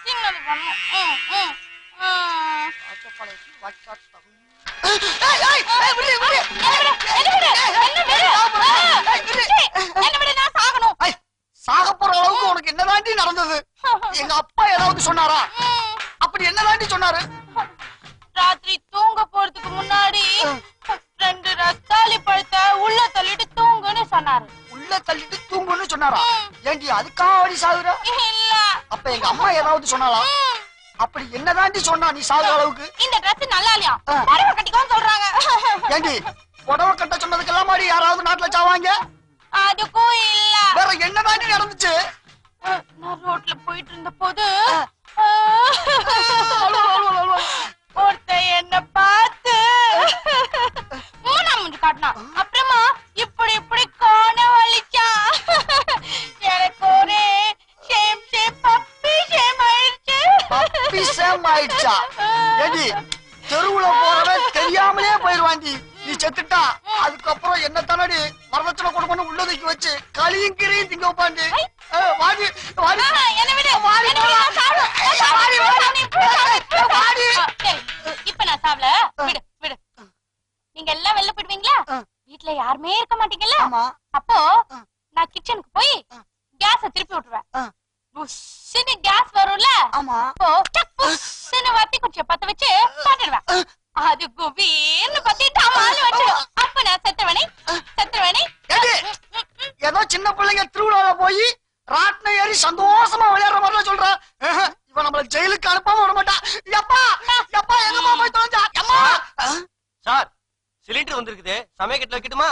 சின்னது சாக போற அளவுக்கு உனக்கு என்னதாண்டி நடந்தது? எங்க அப்பா ஏதாவது சொன்னாரா? அப்படி என்னதாண்டி சொன்னாரு? ராத்திரி தூங்க போறதுக்கு முன்னாடி 2 ரஸ்தாளி பழத்தை உள்ள தள்ளிட்டு தூங்குன்னு சொன்னாரு. உள்ள தள்ளிட்டு தூங்குன்னு சொன்னாரா? ஏண்டி அதுக்காக வழி சாகுற? இல்ல. அப்ப எங்க அம்மா ஏதாவது சொன்னாலா? அப்படி என்னதாண்டி சொன்னா நீ சாகுற அளவுக்கு? இந்த ட்ரெஸ் நல்லா இல்லையா, புடவை கட்டிக்கோன்னு சொல்றாங்க. ஏண்டி புடவை கட்ட சொன்னதுக்கெல்லாம் மாதிரி யாராவது நாட்டுல சாவாங்க? அதுக்கும் இல்ல. வேற என்னதாண்டி நடந்துச்சு? நான் ரோட்ல போயிட்டு இருந்த போது ஒருத்த என்ன பார்த்து மூணாம் காட்டினா. அப்புறமா இப்படி இப்படி காண வலிச்சான். எனக்கு ஒரே ஷேம் ஷேம் பப்பி ஷேம் ஆயிடுச்சு. பப்பி ஷேம் ஆயிடுச்சா? ஏண்டி தெருவுல போறவன் தெரியாமலே போயிருவாண்டி. நீ செத்துட்டா அதுக்கப்புறம் என்ன தானடி வரதட்சணை கொடுக்கணும் உள்ளதுக்கு வச்சு களியும் கிரியும் திங்க வைப்பாண்டி. வாடி வாடி என்ன விடு. இப்ப நான் சாவல. விடு விடு. நீங்க எல்லாம் வெளில போயிடுவீங்களா? வீட்டுல யாருமே இருக்க மாட்டீங்கல்ல? அப்போ நான் கிச்சனுக்கு போய் கேஸ திருப்பி விட்டுருவேன். புஷ்ஷுன்னு கேஸ் வரும்ல, அப்போ புஷ்ஷுன்னு வத்தி குச்சிய பத்த வச்சு பாத்துடுவேன். அது குபீர்னு பத்திட்டு அம்மாலு வச்சிடும். அப்ப நான் செத்துவனே. ஏதோ சின்ன பிள்ளைங்க திருவிழால போய் ராட்ன ஏறி சந்தோஷமா விளையாடுற மாதிரி சொல்ற. இவன் நம்மள ஜெயிலுக்கு அனுப்பாம விட மாட்டா. எப்பா எப்பா எங்கம்மா போய் தொலைஞ்சா? அம்மா சார், சிலிண்டர் வந்திருக்குது, சமயக்கட்டுல வைக்கட்டுமா?